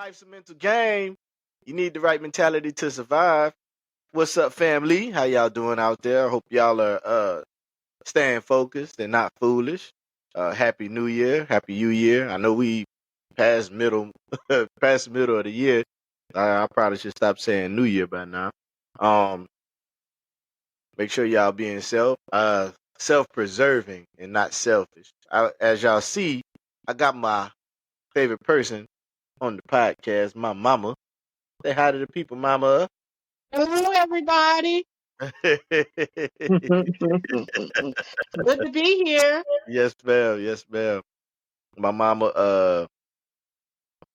Life's a mental game. You need the right mentality to survive. What's up, family? How y'all doing out there? Hope y'all are staying focused and not foolish. Happy New Year, Happy New Year. I know we past middle, past the middle of the year. I probably should stop saying New Year by now. Um, Make sure y'all being self-preserving and not selfish. As y'all see, I got my favorite person on the podcast, my mama. Say hi to the people, mama. Hello, everybody. Good to be here. Yes, ma'am. Yes, ma'am. My mama,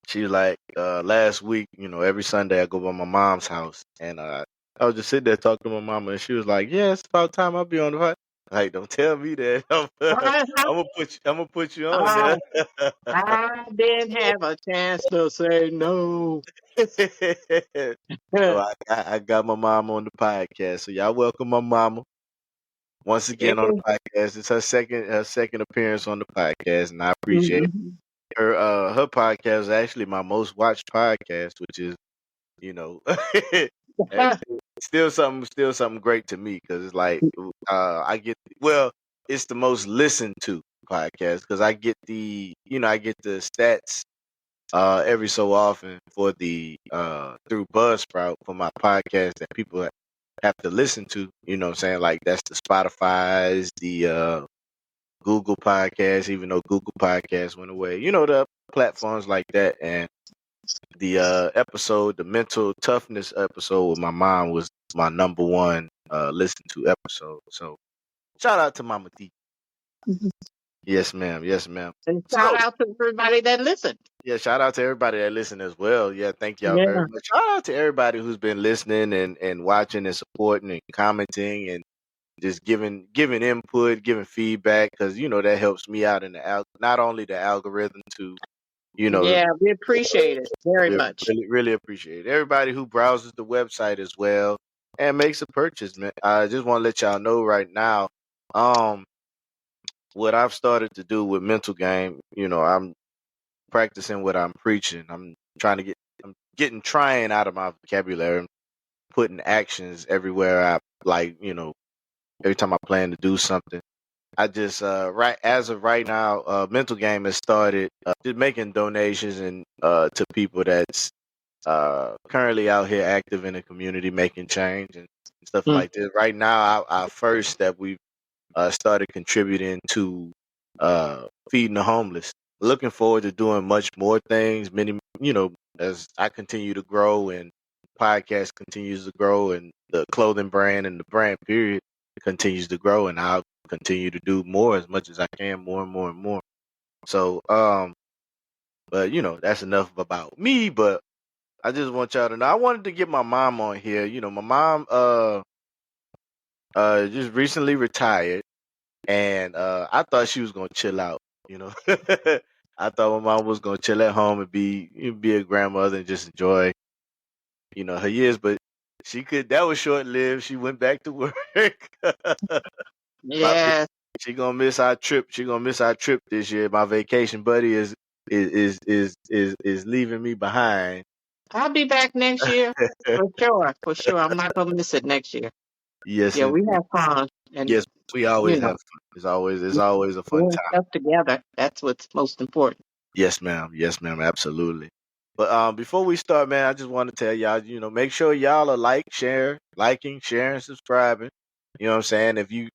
she was like, last week, every Sunday I go by my mom's house, and I was just sitting there talking to my mama, and she was like, "Yeah, it's about time I'll be on the podcast." Like, don't tell me that. I'm gonna put you on I, there. I didn't have a chance to say no. So I got my mom on the podcast. So y'all welcome my mama once again on the podcast. It's her second appearance on the podcast, and I appreciate her. Her podcast is actually my most watched podcast, which is still something great to me because it's like it's the most listened to podcast because I get the stats every so often for the through Buzzsprout for my podcast that people have to listen to. You know what I'm saying? Like that's the Spotify's, the Google Podcast, even though Google Podcast went away. The platforms like that. And the the mental toughness episode with my mom was my number one listened to episode. So shout out to Mama D. Yes, ma'am. Yes, ma'am. And shout out to everybody that listened. Yeah, shout out to everybody that listened as well. Yeah, thank y'all very much. Shout out to everybody who's been listening and watching and supporting and commenting and just giving input, giving feedback because that helps me out in the not only the algorithm to Yeah, we appreciate it very much. Really, really appreciate it. Everybody who browses the website as well and makes a purchase, man. I just want to let y'all know right now, what I've started to do with Mental Game. I'm practicing what I'm preaching. I'm getting trying out of my vocabulary, and putting actions everywhere. Every time I plan to do something. I just as of right now, Mental Game has started just making donations and to people that's currently out here active in the community, making change and stuff like this. Right now, our first step, we've started contributing to feeding the homeless. Looking forward to doing much more things. Many, as I continue to grow and podcast continues to grow, and the clothing brand and the brand period continues to grow, and I'll continue to do more as much as I can, more and more and more. So, but that's enough about me. But I just want y'all to know I wanted to get my mom on here. My mom just recently retired, and I thought she was gonna chill out. I thought my mom was gonna chill at home and be a grandmother and just enjoy her years, but that was short lived. She went back to work. Yeah. She gonna miss our trip. She gonna miss our trip this year. My vacation buddy is leaving me behind. I'll be back next year for sure. For sure, I'm not gonna miss it next year. Yes, Yeah, we have fun. And yes, we always have fun. It's always a fun time. Stuff together. That's what's most important. Yes, ma'am. Yes, ma'am. Absolutely. But before we start, man, I just want to tell y'all, make sure y'all are liking, sharing, subscribing. You know what I'm saying? If you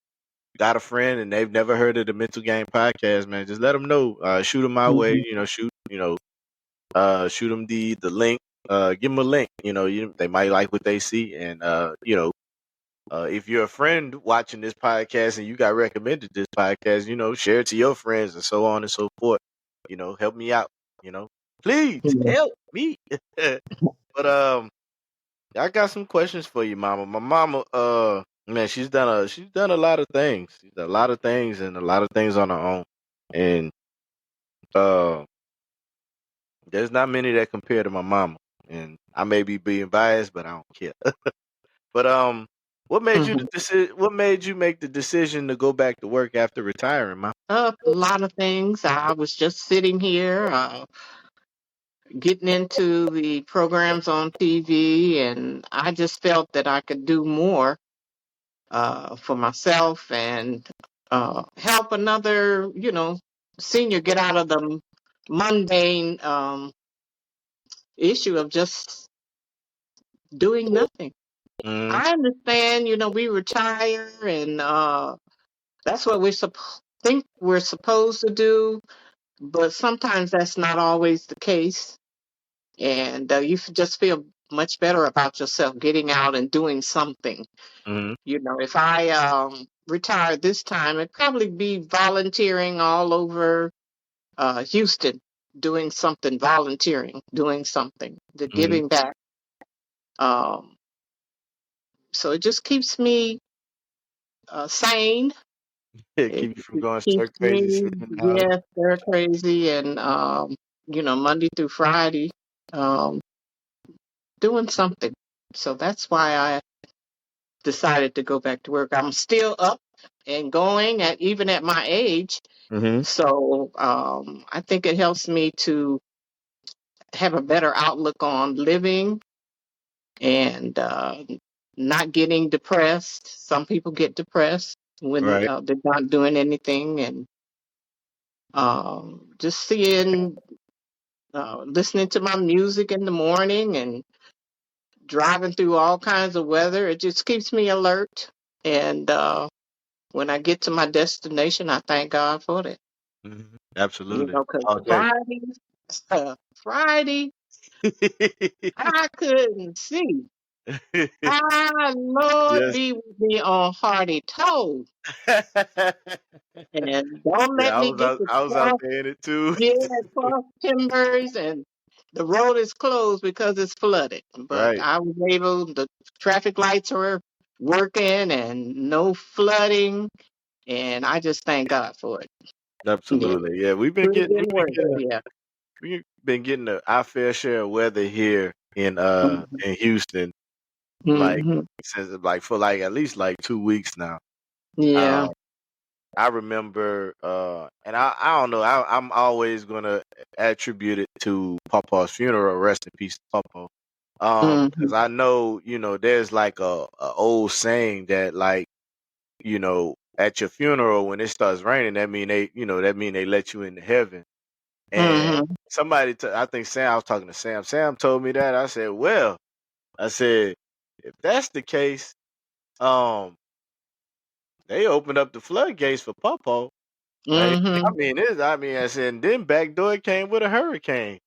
got a friend and they've never heard of the Mental Game Podcast, man, just let them know. Shoot them my way. Shoot them the link. Give them a link. They might like what they see, and if you're a friend watching this podcast and you got recommended this podcast, share it to your friends and so on and so forth. Help me out. Please help me. But I got some questions for you, Mama. My mama, man, she's done a lot of things. She's done a lot of things and a lot of things on her own. And there's not many that compare to my mama. And I may be being biased, but I don't care. But what made you make the decision to go back to work after retiring, Mom? A lot of things. I was just sitting here getting into the programs on TV, and I just felt that I could do more for myself and help another, senior get out of the mundane issue of just doing nothing. Mm-hmm. I understand, we retire and that's what we think we're supposed to do, but sometimes that's not always the case. And just feel much better about yourself getting out and doing something. Mm-hmm. If I retired this time, it'd probably be volunteering all over Houston, doing something, volunteering, doing something, the Mm-hmm. giving back. Um, so it just keeps me sane. Yeah, It, keep you from it going stir keeps crazy me, sitting in the house. yes, they're crazy, and Monday through Friday, um, doing something. So that's why I decided to go back to work. I'm still up and going at even at my age. Mm-hmm. So I think it helps me to have a better outlook on living and not getting depressed. Some people get depressed when Right. they're not doing anything, and just listening to my music in the morning and driving through all kinds of weather. It just keeps me alert. And when I get to my destination, I thank God for it. Mm-hmm. Absolutely. Because All day. Friday, Friday, I couldn't see. Ah, Lord, Yes. be with me on Hardy Toe. And don't Yeah, let me get to I was out cross, there in it too. yeah, cross timbers, and the road is closed because it's flooded. But Right. I was able, the traffic lights were working and no flooding. And I just thank God for it. Yeah. Absolutely. Yeah, Pretty good work. Yeah. we've been getting our fair share of weather here in Houston, like Mm-hmm. since like for like at least like 2 weeks now. Yeah. Um, I remember, and I don't know, I'm always gonna attribute it to Papa's funeral. Rest in peace, to Papa. Mm-hmm. Because I know, there's like a old saying that like, at your funeral when it starts raining, that mean they let you into heaven. And Mm-hmm. I think Sam, I was talking to Sam. Sam told me that. I said, well, I said, if that's the case, um, they opened up the floodgates for Papa. Like, Mm-hmm. I said, and then back door came with a hurricane.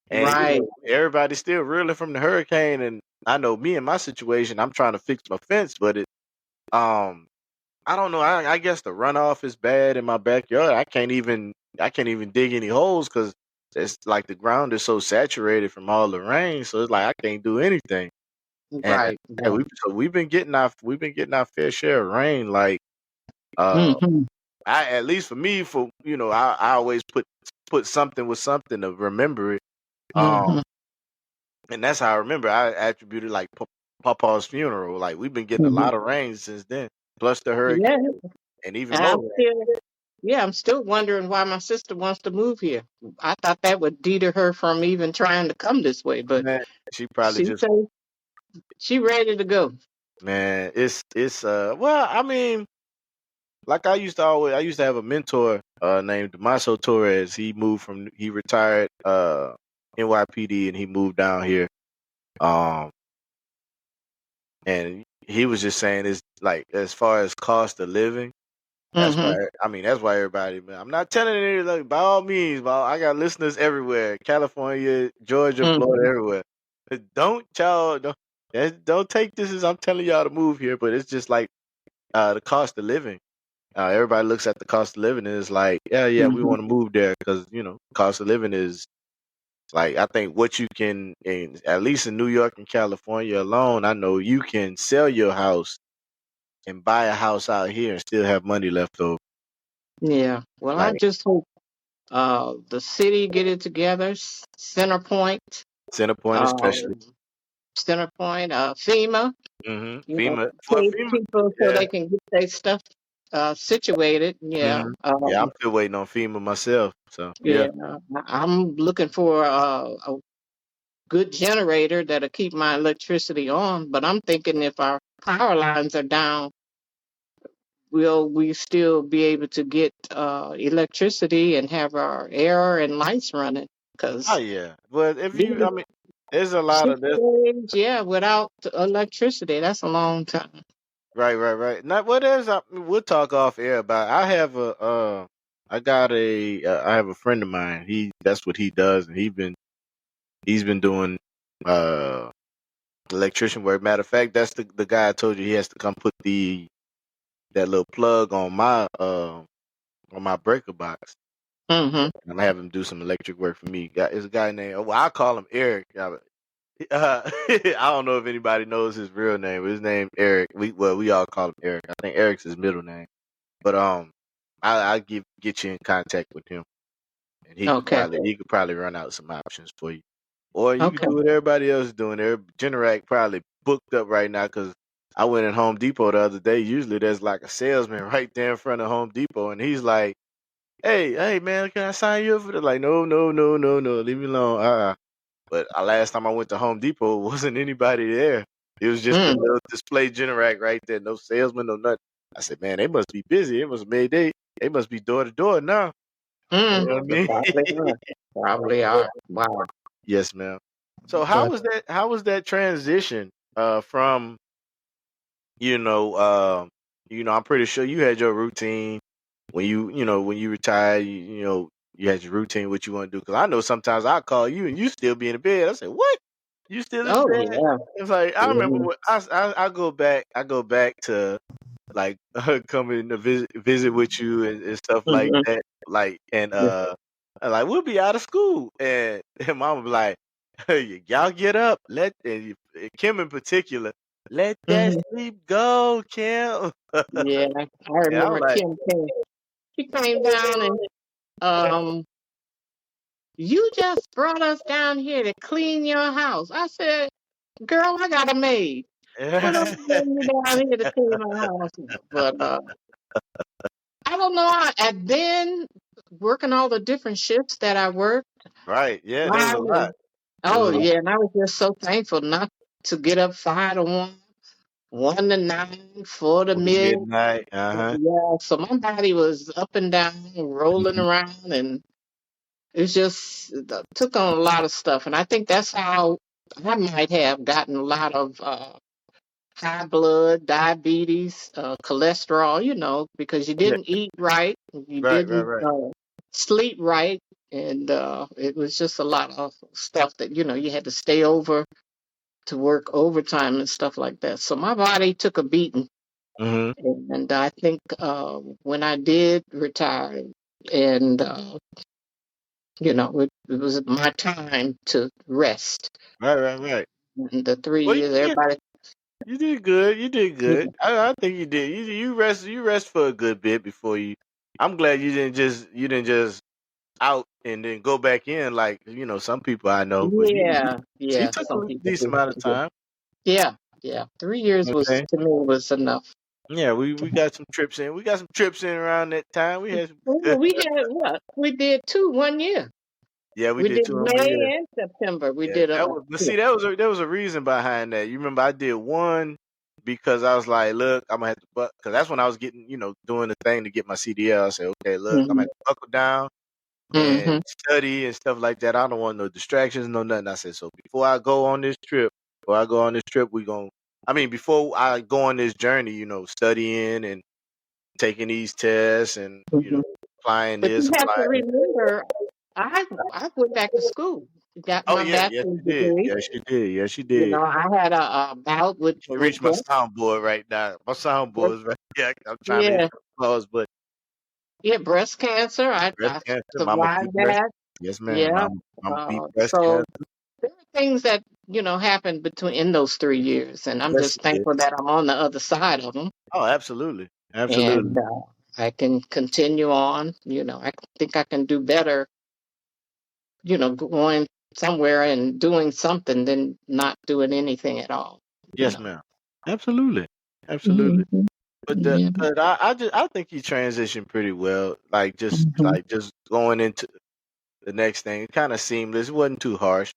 And, Right. everybody's still reeling from the hurricane. And I know me in my situation, I'm trying to fix my fence, but um, I don't know. I guess the runoff is bad in my backyard. I can't even dig any holes because it's like the ground is so saturated from all the rain. So it's like I can't do anything. And Right. yeah, Right. we've been getting our fair share of rain. Like Mm-hmm. I at least for me, I always put something with something to remember it. Um, Mm-hmm. and that's how I remember. I attributed like Papa's funeral. Like we've been getting a Mm-hmm. lot of rain since then, plus the hurricane Yeah. and even And more rain. I'm still wondering why my sister wants to move here. I thought that would deter her from even trying to come this way, but Man, she probably she just says she ready to go. man, it's well, I mean, like I used to have a mentor named Damaso Torres. He retired NYPD and he moved down here. Um and he was just saying it's like as far as cost of living, Mm-hmm. that's why everybody, man. I'm not telling you like by all means, I got listeners everywhere. California, Georgia, Florida, Mm-hmm. everywhere. Don't y'all don't take this as I'm telling y'all to move here, but it's just like the cost of living. Everybody looks at the cost of living and is like, yeah, we Mm-hmm. want to move there because cost of living is like I think what you can, at least in New York and California alone, I know you can sell your house and buy a house out here and still have money left over. Yeah. Well, I Like just hope the city get it together. Center Point, Centerpoint, especially. um, FEMA, FEMA, well, pay FEMA, people so yeah. they can get their stuff situated. Yeah. Yeah, I'm still waiting on FEMA myself. So yeah, Yeah. I'm looking for good generator that'll keep my electricity on. But I'm thinking if our power lines are down, will we still be able to get electricity and have our air and lights running? Oh Because yeah, but if you, these I mean, there's a lot 6 of this. days, yeah, without electricity, that's a long time. Right. Not what is. We'll talk off air about. I have I got I have a friend of mine. That's what he does, and he's been doing uh electrician work. Matter of fact, that's the guy I told you he has to come put that little plug on my breaker box. Mm-hmm. I'm gonna have him do some electric work for me. It's a guy named, well, I call him Eric. I don't know if anybody knows his real name, but his name Eric. We all call him Eric. I think Eric's his middle name. But I get you in contact with him, and Okay. he could probably run out some options for you, or you could Okay. do what everybody else is doing. Generac probably booked up right now because I went in Home Depot the other day. Usually there's like a salesman right there in front of Home Depot, and he's like, "Hey man, can I sign you up for that?" Like, no, leave me alone. But last time I went to Home Depot, wasn't anybody there. It was just a Mm. little display Generac right there. No salesman, no nothing. I said, man, they must be busy. It must be they must be door to door now. You Mm. know what I They mean? probably are. Probably are. Wow. Yes, ma'am. So But how was that transition from you know I'm pretty sure you had your routine when when you retired, you had your routine what you want to do, because I know sometimes I call you and you still be in the bed. I say, what, you still in the oh bed? yeah. It's like I remember Yeah. what I go back to, like, coming to visit with you and stuff like Mm-hmm. that, like, and like we'll be out of school and mom would be like, hey, y'all get up, Kim in particular, let that Mm-hmm. sleep go, Kim. Yeah. I And I'm remember like, Kim came. She came down and um, you just brought us down here to clean your house. I said, girl, I got a maid. What else bring you down here to clean my house? But I don't know. And then working all the different shifts that I worked, right, yeah, there was I a was, lot. There was oh a lot. yeah, and I was just so thankful not to get up 5 to 1, 1 to 9, 4 to mid. Midnight, Yeah, so my body was up and down, rolling around, and it's just took on a lot of stuff. And I think that's how I might have gotten a lot of high blood, diabetes, cholesterol, because you yeah, didn't eat right, you didn't right. sleep right, and it was just a lot of stuff that, you had to stay over to work overtime and stuff like that. So my body took a beating. Mm-hmm. And I think when I did retire, and it was my time to rest. Right. And the three Well, years, yeah, everybody, you did good. You did yeah, good. I think you did. You rest for a good bit before you. I'm glad you didn't just out and then go back in like some people I know. But yeah, you yeah. took a Some people decent do. amount of time. Yeah, yeah. 3 years was Okay. to me was enough. Yeah, we got some trips in. We got some trips in around that time. We had some Well, we had what? We did two 1 year. yeah, we We did did 2 in 1 year. May and September. We Yeah, did that was. But trip. see, there was a reason behind that. You remember, I did one because I was like, look, I'm gonna have to, because that's when I was getting, doing the thing to get my CDL. I said, okay, look, I'm gonna Hmm. have to buckle down and Hmm. study and stuff like that. I don't want no distractions, no nothing. I said, so we gon' I mean, before I go on this journey, studying and taking these tests and Hmm. applying But this, you have to applying. remember, I went back to school, got Oh my yeah, yes bachelor's you did. degree. Yes you did. Yes you did. I had a bout with You can with reach my breast. soundboard right now. My soundboard is right. Yeah, I'm trying to hit Yeah, the applause, but yeah, breast cancer. breast I cancer, mama beat survived breast. that. Yes, ma'am. Yeah. Mama beat breast So cancer. there are things that happened in those 3 years, and I'm Yes, just it did. thankful that I'm on the other side of them, Oh, absolutely, absolutely. and I can continue on. I think I can do better. Going somewhere and doing something than not doing anything at all. You Yes, know. ma'am. Absolutely, absolutely. Mhm. But Yeah. I think you transitioned pretty well. Mhm. Like just going into the next thing, kind of seamless. It wasn't too harsh.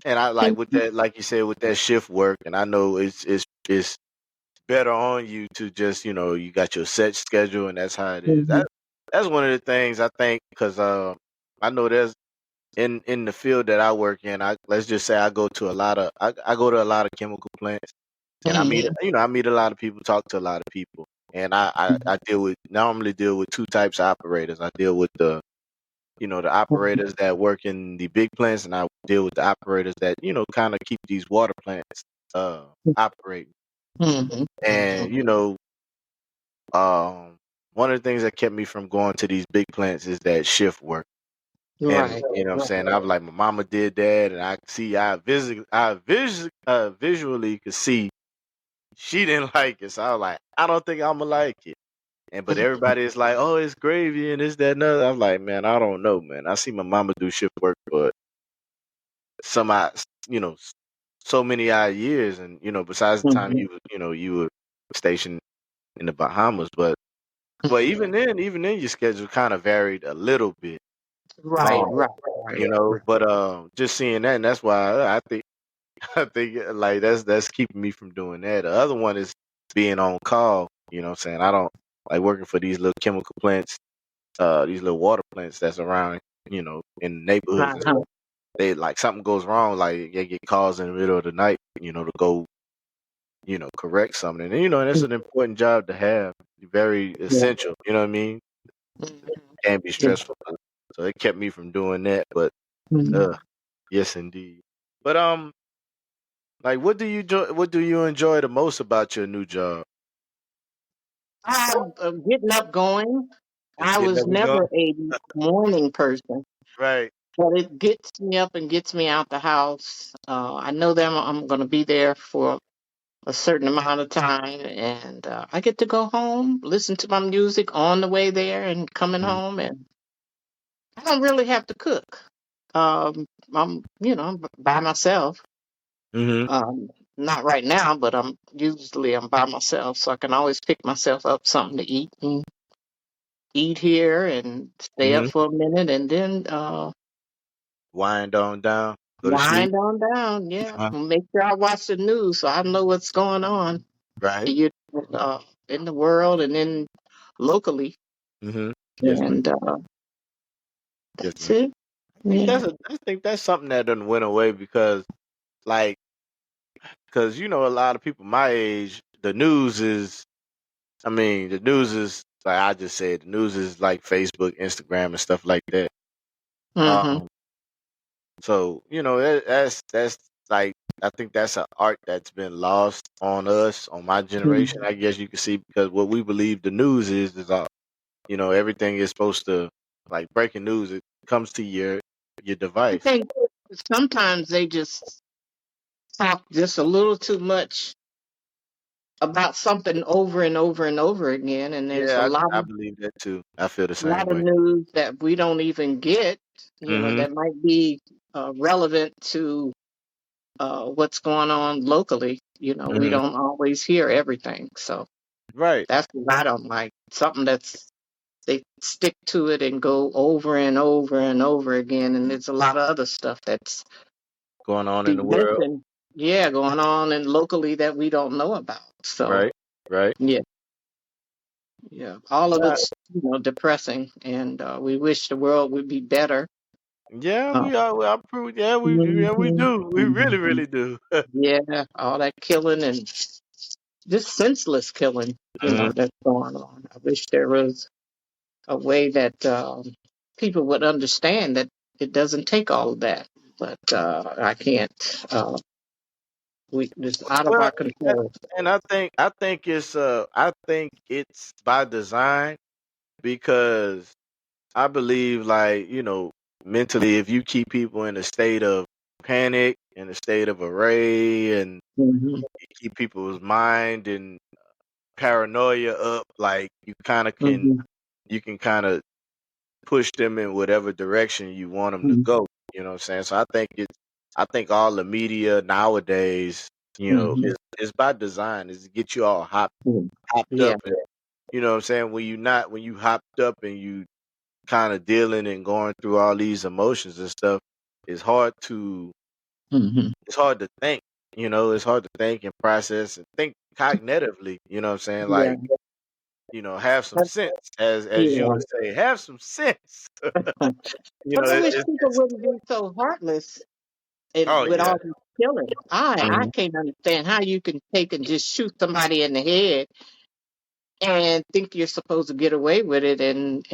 And I like And with that, like you said, with that shift work, and I know it's better on you to just you got your set schedule, and that's how it is. mhm, That's one of the things I think because I know there's in the field that I work in. I let's just say I go to a lot of I go to a lot of chemical plants, and I meet mhm, I meet a lot of people, talk to a lot of people, and I normally deal with two types of operators. I deal with the operators that work in the big plants, and I deal with the operators that kind of keep these water plants operating. mhm, mhm. And one of the things that kept me from going to these big plants is that shift work. And Right, you know what I'm right. saying? I'm like, my mama did that, and I visually could see she didn't like it. So I was like, I don't think I'm gonna like it. But everybody is like, oh, it's gravy and this, that, and other. I'm like, man, I don't know, man. I see my mama do shift work for some odd, you know, s- so many odd years, and besides the time Mhm, you were stationed in the Bahamas, but mhm. even then, your schedule kind of varied a little bit. Right, Um, right, right. but just seeing that, and that's why I think I think like that's keeping me from doing that. The other one is being on call. You know what I'm saying? I don't like working for these little chemical plants, these little water plants that's around, in the neighborhoods and Uh-huh. stuff. They like something goes wrong, like they get calls in the middle of the night, to go, correct something. And it's an important job to have, very Yeah. essential. You know what I mean? Mhm. Can be Yeah. stressful, so it kept me from doing that. But Mhm. yes, indeed. But like, what do you enjoy the most about your new job? Getting up going. Just I getting was up and going. never a morning person, Right. but it gets me up and gets me out the house. I know that I'm going to be there for a certain amount of time, and I get to go home, listen to my music on the way there, and coming home, and I don't really have to cook. I'm by myself. Mm-hmm. Um, Not right now, but I'm by myself, so I can always pick myself up something to eat and eat here and stay up Mm-hmm. for a minute, and then Wind on down. Go to sleep. wind on down. Yeah, Uh-huh. make sure I watch the news so I know what's going on. Right. You in the world and in locally, Mm-hmm. Yes, ma'am. and Yes, that's ma'am. it. Yeah. I think that's something that doesn't went away because, like, because a lot of people my age, the news is. I mean, the news is like I just said. The news is like Facebook, Instagram, and stuff like that. Mhm. Um, so that's like I think that's an art that's been lost on us, on my generation. Mhm. I guess you could see because what we believe the news is everything is supposed to like breaking news. It comes to your I device. think sometimes they just talk just a little too much about something over and over and over again, and there's a Yeah, lot I of believe that too. I feel the same way. news that we don't even get, Hmm. that might be relevant to what's going on locally. We Hmm. don't always hear everything, so Right. that's what I don't like. Something that's they stick to it and go over and over and over again, and there's a lot of other stuff that's Going on in be the world. mentioned, yeah, going on and locally that we don't know about. So Right. Right. yeah, yeah, all of Yeah. it's depressing, and we wish the world would be better. Yeah, Uh, we are. I'm pretty, yeah, we mhm, do. We really, mhm. really do. Yeah, all that killing and just senseless killing, Hmm. that's going on. I wish there was a way that people would understand that it doesn't take all of that, but I can't. It's out of Well, our control. and I think it's by design because I believe like mentally if you keep people in a state of panic, in a state of array, and Hmm. you keep people's mind and paranoia up, like Hmm. you can kind of push them in whatever direction you want them to Hmm. go. You know what I'm saying? So I think all the media nowadays, Hmm. is by design, is to get you all hopped Yeah. up, and you know what I'm saying. When you hopped up and you kind of dealing and going through all these emotions and stuff, it's hard to Hmm. It's hard to think. It's hard to think and process and think cognitively. You know what I'm saying? Yeah. Like, have some But, sense, as you yeah. would say, have some sense. But I wish people It's wouldn't be so heartless and oh with yeah. all this killing. I Mhm. can't understand how you can take and just shoot somebody in the head and think you're supposed to get away with it, and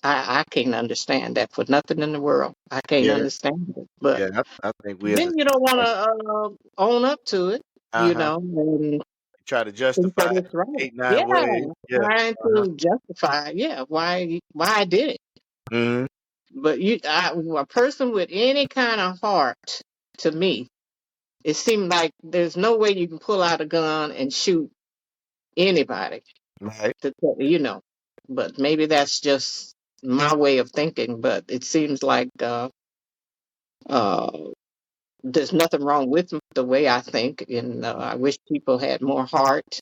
I can't understand that for nothing in the world. I can't Yeah, understand it. But yeah. I think we as a then you don't want society, to own up to it, uh-huh, and try to think that justify it it's right. eight, nine Yeah, ways. Yeah. trying Uh-huh. to justify, yeah, why I did it. Mhm. But a person with any kind of heart, to me, it seemed like there's no way you can pull out a gun and shoot anybody. Right. But maybe that's just my way of thinking. But it seems like uh, there's nothing wrong with the way I think, and I wish people had more heart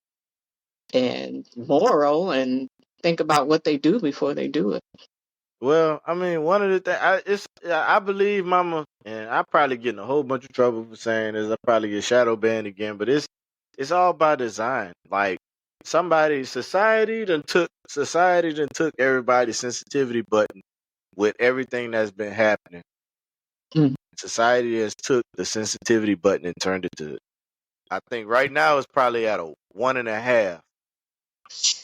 and moral and think about what they do before they do it. Well, I mean, one of the things I believe, Mama, and I probably get in a whole bunch of trouble for saying this. I probably get shadow banned again, but it's all by design. Like society done took everybody's sensitivity button with everything that's been happening. Mm. Society has took the sensitivity button and turned it to. I think right now it's probably at a 1.5.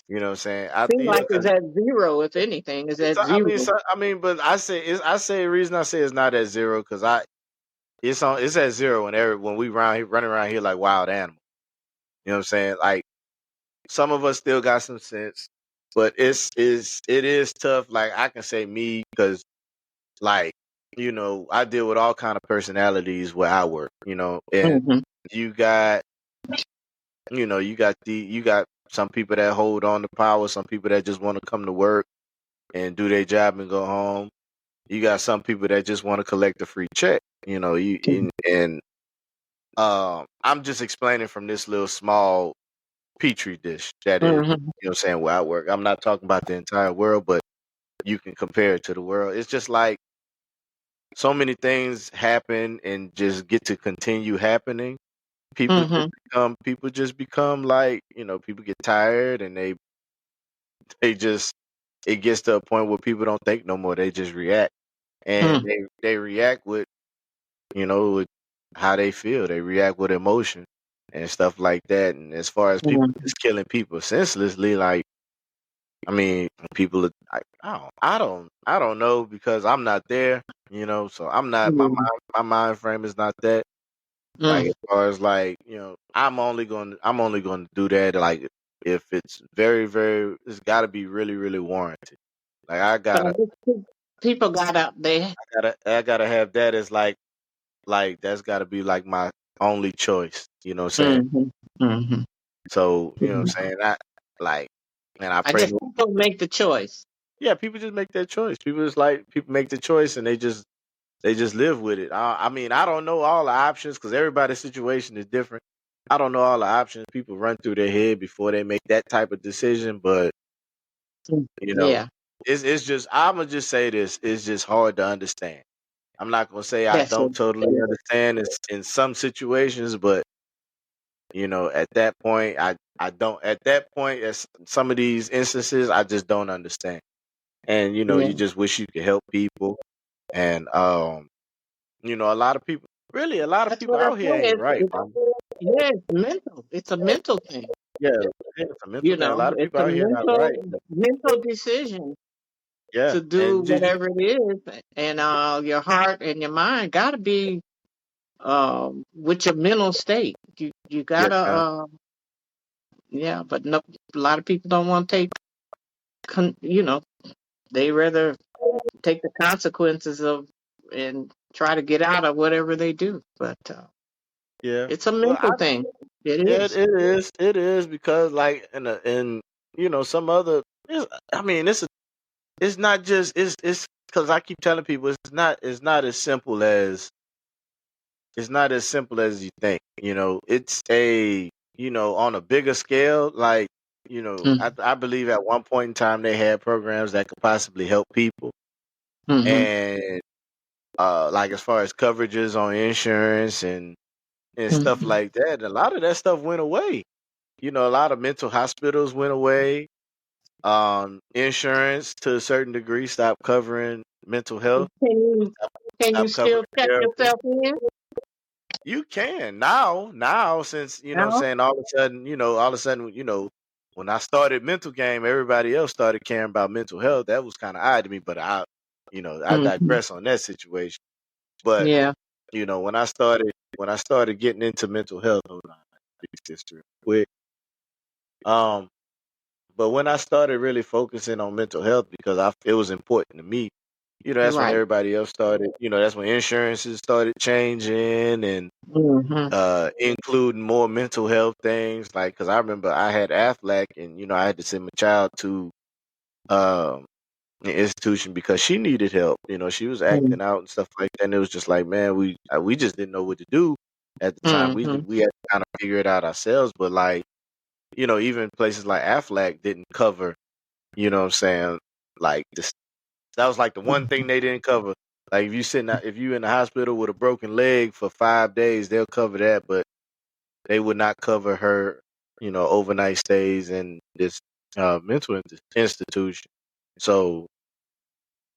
You know what I'm saying? Seems like it's 'Cause at zero, if anything, is at I mean, zero. but I say the reason I say it's not at zero because it's at zero when we running around here like wild animals. You know what I'm saying? Like some of us still got some sense, but it is tough. Like I can say me because like I deal with all kind of personalities where I work. And Hmm. you got you got some people that hold on to power, some people that just want to come to work and do their job and go home. You got some people that just want to collect a free check. I'm just explaining from this little small petri dish that is, Hmm. what I'm saying, where I work. I'm not talking about the entire world, but you can compare it to the world. It's just like so many things happen and just get to continue happening. Hmm. People just become like, people get tired and they just it gets to a point where people don't think no more. They just react. And they react with how they feel. They react with emotion and stuff like that. And as far as people Hmm. just killing people senselessly, like I mean, people, I don't know because I'm not there. So I'm not my mind frame is not that. Like Hmm. as far as like I'm only going to do that like if it's very very it's got to be really really warranted. Like But I guess people got out there. I gotta have that as like that's got to be like my only choice. You know what I'm saying? Hmm. Hmm. So you know what I'm saying? Like, and I I pray. guess people make the choice. Yeah, people just make that choice. People make the choice and they just live with it. I mean, I don't know all the options because everybody's situation is different. I don't know all the options people run through their head before they make that type of decision, but you know, Yeah, it's just I'm gonna just say this: it's just hard to understand. I'm not gonna say I that's it. don't totally understand in some situations, but at that point, I don't. At that point, as some of these instances, I just don't understand. And Yeah, you just wish you could help people. And a lot of people, really, a lot of that's people what I out here say. ain't right, man. Yeah, it's mental. It's a mental thing. Yeah, it's a mental thing. A lot of It's people a out here not right. mental decision Yeah, to do and just whatever it is, and your heart and your mind got to be with your mental state. You yeah, gotta yeah, but no, a lot of people don't want to take they rather take the consequences of and try to get out of whatever they do. But yeah. it's a Well, mental thing. It yeah, is. it is because like in some other. I mean, it's not just it's because I keep telling people it's not as simple as you think. It's on a bigger scale. Like I believe at one point in time they had programs that could possibly help people, Mm-hmm. and like as far as coverages on insurance and stuff Mhm. like that. A lot of that stuff went away. You know, a lot of mental hospitals went away. Insurance to a certain degree stopped covering mental health, Can you can you stopped covering still check therapy. yourself in You can now since you know what I'm now? saying all of a sudden, when I started mental game, everybody else started caring about mental health. That was kind of odd to me, but I Hmm. digress on that situation. But Yeah. when I started getting into mental health, hold on, fix this real quick. Um, but when I started really focusing on mental health because it was important to me, that's when Right. everybody else started. That's when insurances started changing and Hmm. including more mental health things. Like, because I remember I had Aflac, and I had to send my child to um an institution because she needed help. She was acting out and stuff like that. And it was just like, man, we just didn't know what to do at the time. Hmm. We had to kind of figure it out ourselves. But like, even places like Aflac didn't cover. You know what I'm saying? Like this, that was like the one thing they didn't cover. Like if you in the hospital with a broken leg for 5 days, they'll cover that, but they would not cover her, overnight stays in this mental institution. So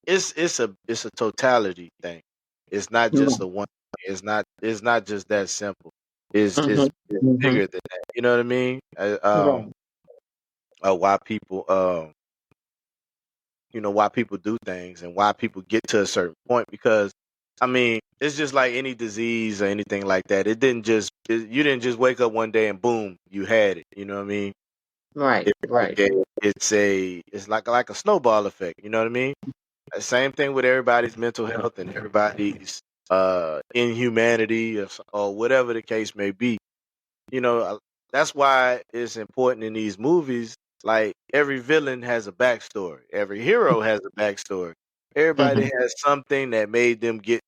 it's a totality thing. It's not just Right. a one. It's not just that simple. It's, Hmm. it's Hmm. bigger than that. You know what I mean? Right. Why people why people do things and why people get to a certain point, because I mean it's just like any disease or anything like that. You didn't just wake up one day and boom, you had it. You know what I mean? Right. It's Right. like a snowball effect. You know what I mean? Same thing with everybody's mental health and everybody's inhumanity or whatever the case may be. That's why it's important in these movies. Like every villain has a backstory, every hero has a backstory. Everybody Hmm. has something that made them get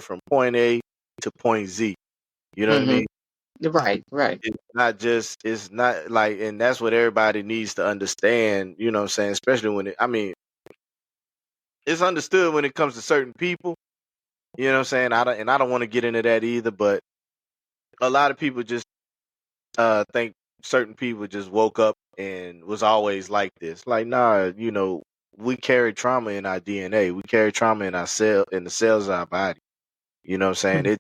from point A to point Z. You know what I Hmm. mean? Right. Right. It's not like, and that's what everybody needs to understand. You know what I'm saying? Especially I mean, it's understood when it comes to certain people. You know what I'm saying? I don't want to get into that either, but a lot of people just think certain people just woke up and was always like this. Like, nah, we carry trauma in our DNA. We carry trauma in in the cells of our body. You know what I'm saying?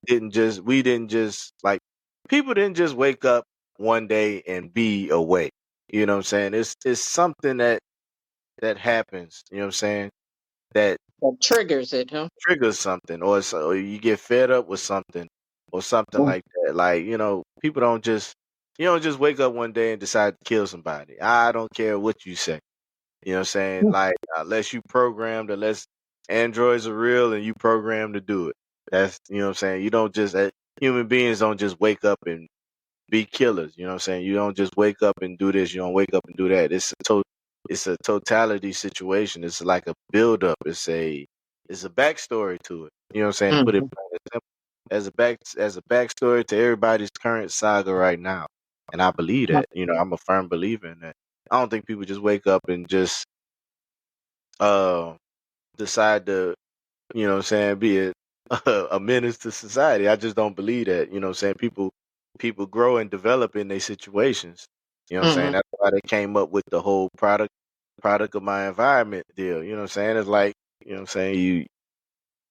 We didn't just like people didn't just wake up one day and be away. You know what I'm saying? It's something that happens, you know what I'm saying? That That triggers it, huh? triggers something, or you get fed up with something or something like that. Like, people don't just you don't just wake up one day and decide to kill somebody. I don't care what you say. You know what I'm saying? Like, unless you programmed, unless androids are real and you programmed to do it. That's, you know what I'm saying? You don't just human beings don't just wake up and be killers. You know what I'm saying? You don't just wake up and do this. You don't wake up and do that. It's a totality situation. It's like a build up. It's a backstory to it. You know what I'm saying? To put it Hmm. plain and simple. As a backstory to everybody's current saga right now. And I believe that. I'm a firm believer in that. I don't think people just wake up and just uh decide to, what I'm saying, be a menace to society. I just don't believe that. You know what I'm saying? People grow and develop in their situations. You know what I'm saying? Hmm. That's why they came up with the whole product of my environment deal. You know what I'm saying? It's like, you know what I'm saying,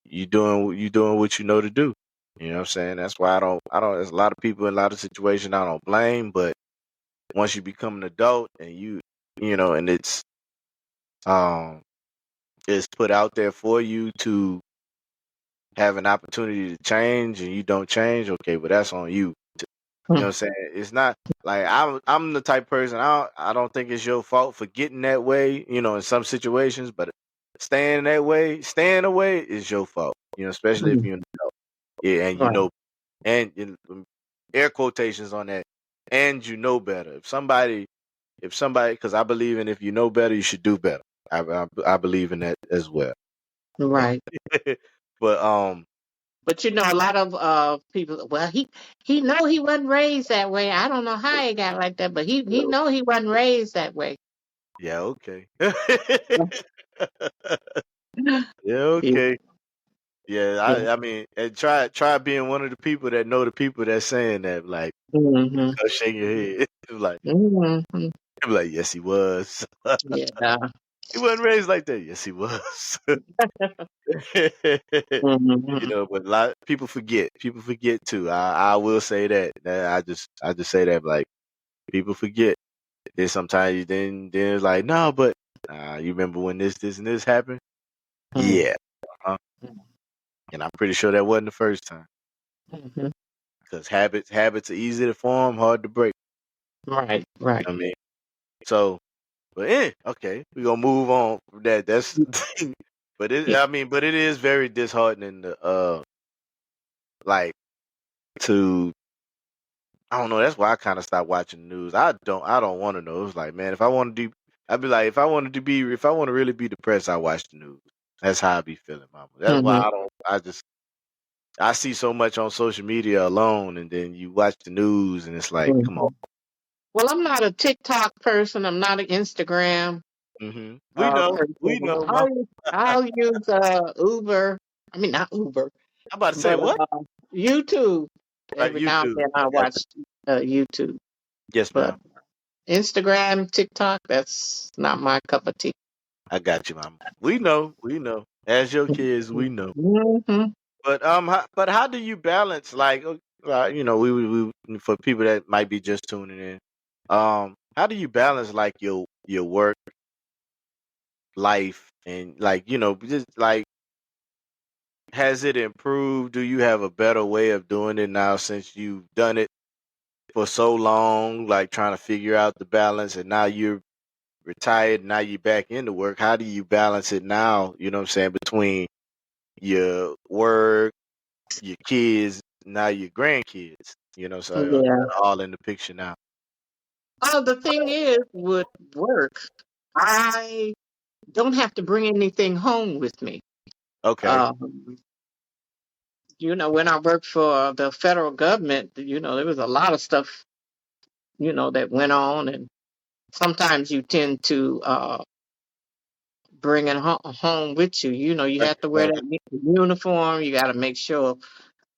you doing what you know to do. You know what I'm saying? That's why I don't there's a lot of people in a lot of situations I don't blame, but once you become an adult and and um it's put out there for you to have an opportunity to change and you don't change, okay, but that's on you. You know what I'm saying? It's not like I'm the type of person, I don't think it's your fault for getting that way, in some situations, but staying away is your fault. Especially if you're an adult. Yeah, and Right. air quotations on that, and you know better. If somebody, because I believe in, if you know better, you should do better. I believe in that as well. Right. But But a lot of people. Well, he know he wasn't raised that way. I don't know how he got like that, but he know he wasn't raised that way. yeah, okay. Yeah. Yeah, Yeah. okay. Yeah, Yeah. I mean, and try being one of the people that know the people that's saying that, like, Mm-hmm. shake your head, like, Mm-hmm. like, yes, he was. Yeah. He wasn't raised like that. Yes, he was. You Mm-hmm. know, but a lot people forget. People forget too. I will say that. I just say that, like, people forget. Then sometimes then it's like, no, but you remember when this and this happened? Yeah. uh And I'm pretty sure that wasn't the first time. Mm-hmm. Because habits are easy to form, hard to break. Right. Right. I mean, so, but okay, we gonna move on from that. That's, but Yeah. I mean, but it is very disheartening to like to I don't know. That's why I kind of stopped watching the news. I don't want to know. It's like, man, if I want to do, I'd be like, if I want to really be depressed, I watch the news. That's how I be feeling, mama. That's why Mm-hmm. I don't. I see so much on social media alone, and then you watch the news, and it's like, come Mm-hmm. on. Well, I'm not a TikTok person. I'm not an Instagram We person. know, mama. I'll use Uber. I mean, not Uber, I'm about to say but what? YouTube. Right, Every now and YouTube. then I I got you. watch YouTube. Yes, But ma'am. Instagram, TikTok, that's not my cup of tea. I got you, mama. We know. We know. As your kids, we know. Mm-hmm. But but how do you balance, like, you know, we for people that might be just tuning in, how do you balance, like, your work life and, like, you know, just like, has it improved? Do you have a better way of doing it now since you've done it for so long, like trying to figure out the balance, and now you're retired, now you're back into work. How do you balance it now? You know what I'm saying, between your work, your kids, now your grandkids, you know, so Yeah. all in the picture now. Oh, the thing is, with work, I don't have to bring anything home with me. Okay. Um, when I worked for the federal government, there was a lot of stuff, that went on, and sometimes you tend to bring it home with you. You Right. have to wear that uniform. You got to make sure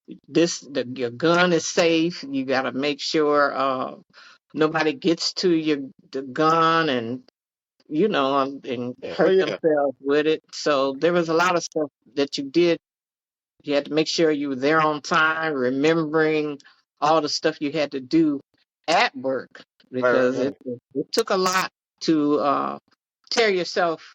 your gun is safe. You got to make sure nobody gets to the gun and Oh hurt yeah. themselves with it. So there was a lot of stuff that you did. You had to make sure you were there on time, remembering all the stuff you had to do at work because Right. it took a lot to tear yourself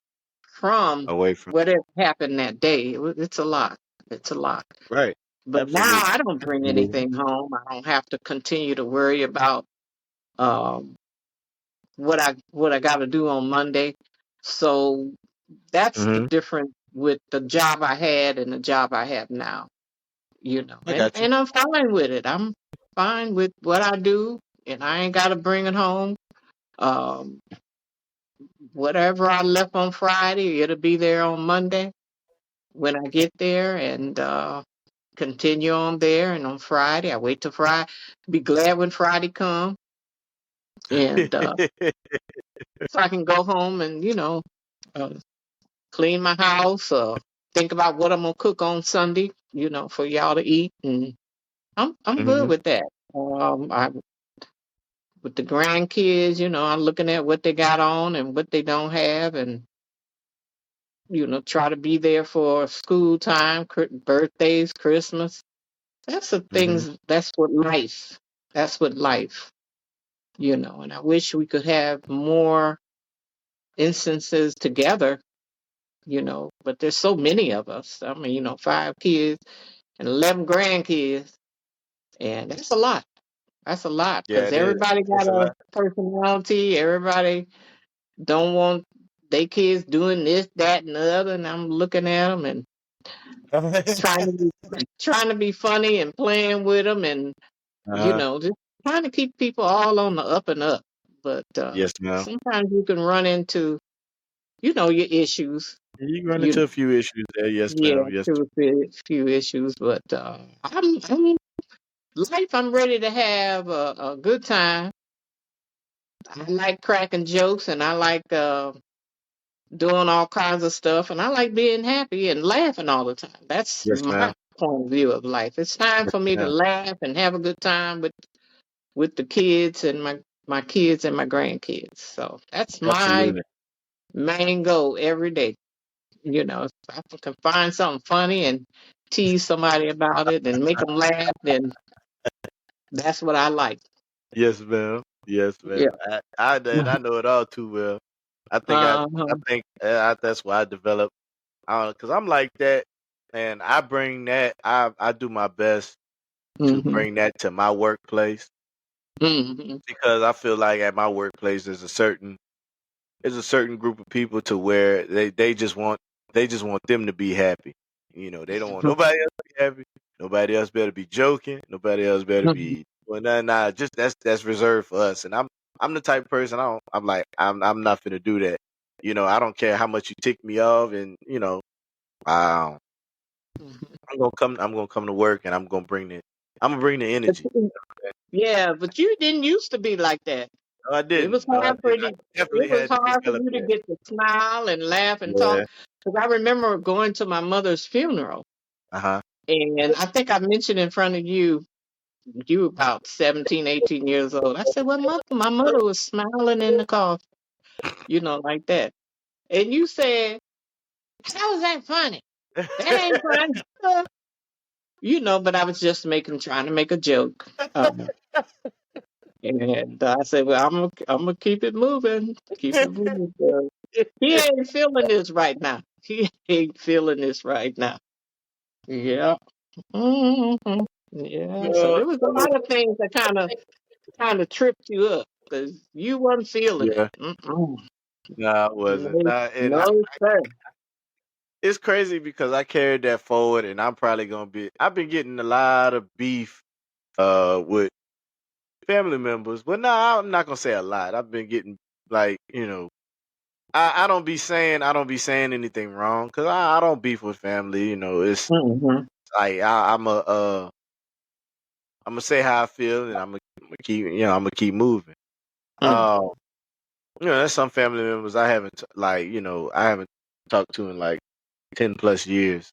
from Away from. whatever happened that day. It's a lot. It's a lot. Right. But now Absolutely. I don't bring anything home. I don't have to continue to worry about um, what I got to do on Monday. So that's the Hmm. difference with the job I had and the job I have now. I And got you. and I'm fine with it. I'm fine with what I do, and I ain't got to bring it home. Um, whatever I left on Friday, it'll be there on Monday when I get there, and continue on there. And on Friday, I wait till Friday. Be glad when Friday comes, and so I can go home and uh, clean my house, think about what I'm gonna cook on Sunday, for y'all to eat, and I'm good Hmm. with that. I with the grandkids, I'm looking at what they got on and what they don't have, and try to be there for school time, birthdays, Christmas. That's the Hmm. things. That's what life. That's what life. And I wish we could have more instances together. But there's so many of us. I mean, 5 kids and 11 grandkids, and that's a lot. That's a lot Yeah, because it is. everybody got It's a a lot. personality. Everybody don't want their kids doing this, that, and the other. And I'm looking at them and trying to be funny and playing with them, and Uh-huh. just trying to keep people all on the up and up. But Yes, ma'am. sometimes you can run into your issues. You run You into a few issues there. Yes, Yeah, ma'am. Yes. through a few issues, but I'm life. I'm ready to have a good time. I like cracking jokes, and I like doing all kinds of stuff, and I like being happy and laughing all the time. That's Yes, my ma'am. point of view of life. It's time for me to Yeah, laugh and have a good time with the kids and my kids and my grandkids. So that's my absolutely. main goal every day. If I can find something funny and tease somebody about it and make them laugh, then that's what I like. Yes, ma'am. Yes, Yeah. ma'am. I know it all too well. I Uh-huh. think that's why I developed. Because I'm like that, and I bring that. I do my best to Mhm. bring that to my workplace Mhm. because I feel like at my workplace there's a certain group of people to where they just want them to be happy. They don't want nobody else to be happy. Nobody else better be joking. Nobody else better Mhm. be well nah. Just that's reserved for us. And I'm the type of person I'm not finna do that. I don't care how much you tick me off, and um, Mhm. I'm gonna come to work and I'm gonna bring the energy. Yeah, but you didn't used to be like that. No, I It was didn't. No, I hard for didn't. I you. It definitely was had to hard for develop you to that. get to smile and laugh and Yeah. talk. Because I remember going to my mother's funeral, Uh-huh. and I think I mentioned in front of you, you were about 17, 18 years old. I said, "Well, mother, my mother was smiling in the car, like that." And you said, "How is that funny? That ain't funny." But I was just trying to make a joke. And I said, "Well, I'm gonna keep it moving, keep it moving." He ain't feeling this right now. He ain't feeling this right now. Yeah. hmm Yeah. So Uh, there was a lot of things that kind of tripped you up because you wasn't feeling it. yeah. No, I wasn't. No, Nah, and no, sir. it's crazy because I carried that forward, and I'm probably gonna be. I've been getting a lot of beef with family members, but no, I'm not gonna say a lot. I've been getting like I don't be saying anything wrong because I don't beef with family. It's Mm-hmm. like I'm gonna say how I feel, and I'm gonna keep moving. Um, there's some family members I haven't I haven't talked to in like 10 plus years.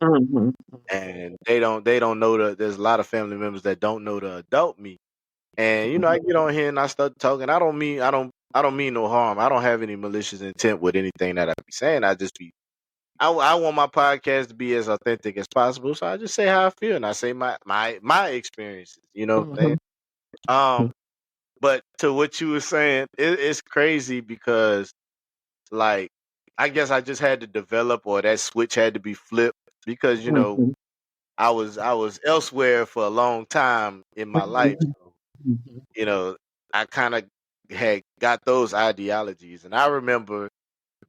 Mm-hmm. And they don't know there's a lot of family members that don't know the adult me. And I get on here and I start talking. I don't mean no harm. I don't have any malicious intent with anything that I be saying. I want my podcast to be as authentic as possible. So I just say how I feel and I say my experiences, what I'm saying? Mm-hmm. Um but to what you were saying, it's crazy because like I guess I just had to develop or that switch had to be flipped because Mm-hmm. I was elsewhere for a long time in my life. So, Mm-hmm. you know, I kind of had got those ideologies, and I remember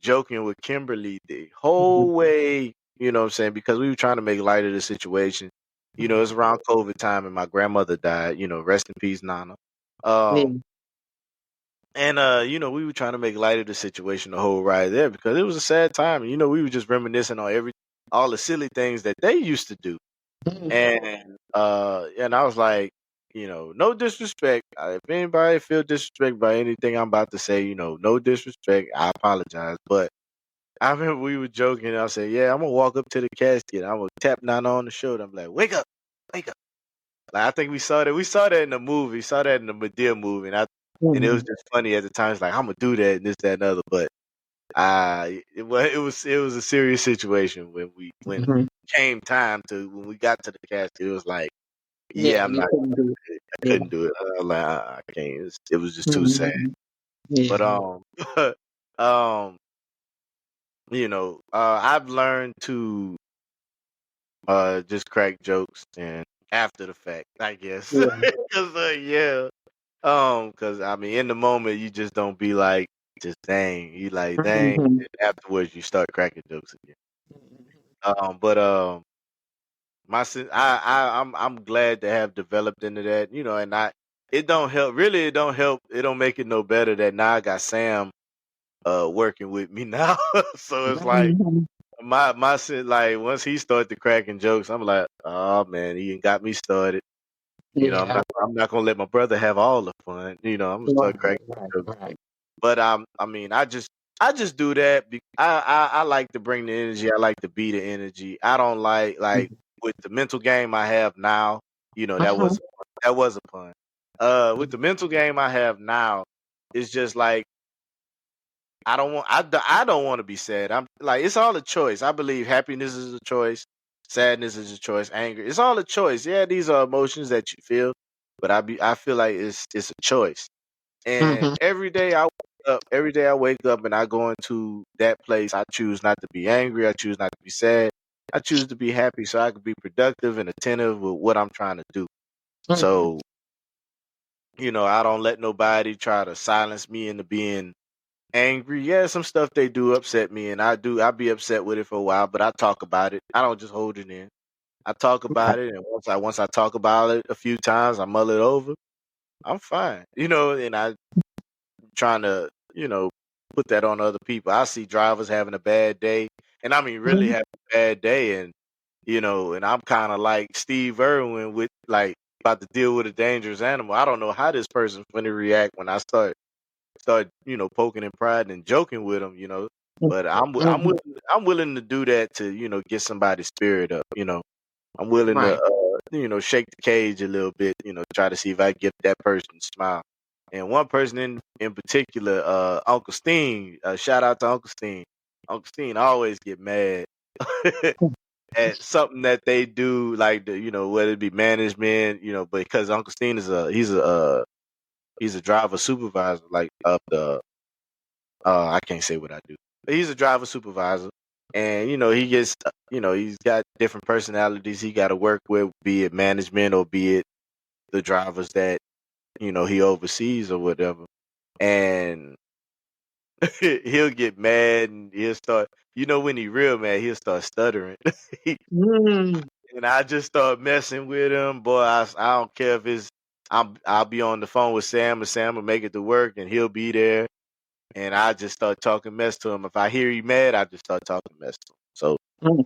joking with Kimberly the whole way. You know what I'm saying? Because we were trying to make light of the situation. It's around COVID time, and my grandmother died. Rest in peace, Nana. Yeah. Um, and we were trying to make light of the situation the whole ride there because it was a sad time. We were just reminiscing on all the silly things that they used to do. And I was like, no disrespect. If anybody feel disrespect by anything I'm about to say, no disrespect. I apologize. But I remember we were joking. And I said, yeah, I'm gonna walk up to the casket. I'm gonna tap Nana on the shoulder. I'm like, wake up, wake up. Like I think we saw that. We saw that in the movie. Saw that in the Medea movie, and it was Mm-hmm. just funny at the time. It's like I'm gonna do that and this, that, and other. But it was a serious situation when Mm-hmm. came time to when we got to the casket. It was like, Yeah, yeah, I'm you not. couldn't do it. I Yeah. couldn't do it. I was like, I can't. It was just too sad. Mm-hmm. But Yeah. um, I've learned to just crack jokes and after the fact, I guess. Yeah. Cause yeah, cause I mean, in the moment you just don't be like, just dang. You like dang. Mm-hmm. And afterwards you start cracking jokes again. But I'm glad to have developed into that, and it don't help. Really, it don't help. It don't make it no better that now I got Sam working with me now. So it's like Mm-hmm. my sin, like once he started cracking jokes, I'm like, oh man, he ain't got me started. Yeah. I'm not gonna let my brother have all the fun. I'm gonna start Right, cracking right, jokes. right. But I mean, I just I just do that. I like to bring the energy. I like to be the energy. I don't like with the mental game I have now. Uh-huh. That was a pun. With the mental game I have now, it's just like I don't want to be sad. I'm like it's all a choice. I believe happiness is a choice, sadness is a choice, anger. It's all a choice. Yeah, these are emotions that you feel, but I feel like it's a choice. And Mhm. every day I wake up and I go into that place. I choose not to be angry. I choose not to be sad. I choose to be happy so I can be productive and attentive with what I'm trying to do. Mhm. So, I don't let nobody try to silence me into being angry. Yeah, some stuff they do upset me and I'll be upset with it for a while, but I talk about it. I don't just hold it in. I talk about it and once I talk about it a few times, I mull it over, I'm fine. And I trying to, put that on other people. I see drivers having a bad day, and I mean really Mhm. having a bad day, and and I'm kind of like Steve Irwin with like about to deal with a dangerous animal. I don't know how this person's going to react when I start poking and prodding and joking with them, But Mhm. I'm willing to do that to get somebody's spirit up. I'm willing to Right. shake the cage a little bit. Try to see if I can get that person to smile. And one person in particular, Uncle Steen. Shout out to Uncle Steen. Uncle Steen always get mad at something that they do, like whether it be management, but because Uncle Steen is he's a driver supervisor, like of the I can't say what I do. But he's a driver supervisor, and he gets he's got different personalities he got to work with, be it management or be it the drivers that he oversees or whatever, and he'll get mad and he'll start. When he real mad, he'll start stuttering. Mm. And I just start messing with him, boy. I don't care if I'll be on the phone with Sam, and Sam will make it to work, and he'll be there, and I just start talking mess to him. If I hear he mad, I just start talking mess to him. So Mm.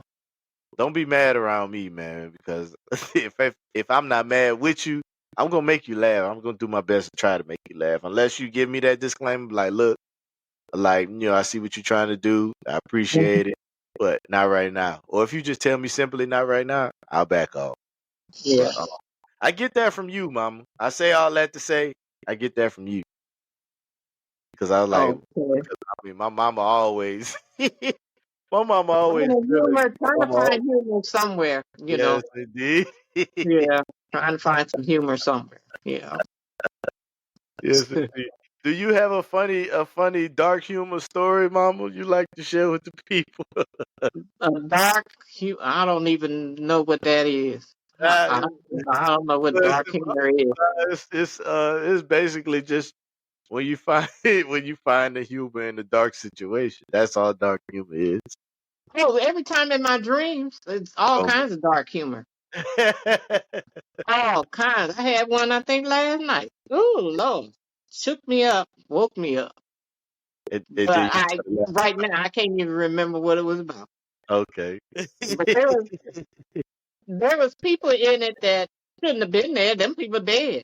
don't be mad around me, man, because if I'm not mad with you, I'm gonna make you laugh. I'm gonna do my best to try to make you laugh. Unless you give me that disclaimer, like, look, like I see what you're trying to do. I appreciate it, but not right now. Or if you just tell me simply not right now, I'll back off. Yeah. But I get that from you, Mama. I say all that to say I get that from you because I was like, Okay. I mean, my mama always, my mama always Trying to good. humor, My trying to mama always, find humor somewhere, yes, indeed. Yeah. Trying to find some humor somewhere. Yeah. Yes, indeed. Do you have a funny dark humor story, Mama? You like to share with the people? A dark humor. I don't even know what that is. Uh, I don't know what dark humor is. it's basically just when you find when you find the humor in the dark situation. That's all dark humor is. Oh, every time in my dreams, it's all Um, kinds of dark humor. All kinds. I had one, I think, last night. Oh, Lord. Shook me up, woke me up. it But did you start laughing. right now, I can't even remember what it was about. Okay. But there was people in it that shouldn't have been there. Them people dead.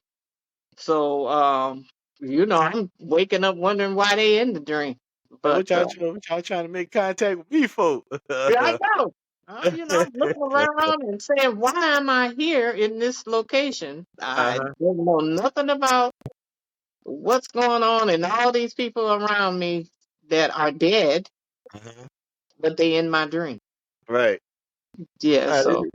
So, I'm waking up wondering why they in the dream. Like, But what y'all trying to make contact with me for? yeah, I know. I'm looking around and saying, why am I here in this location? I Uh-huh. don't know nothing about what's going on, and all these people around me that are dead, Uh-huh. but they in my dream. Right. Yeah, so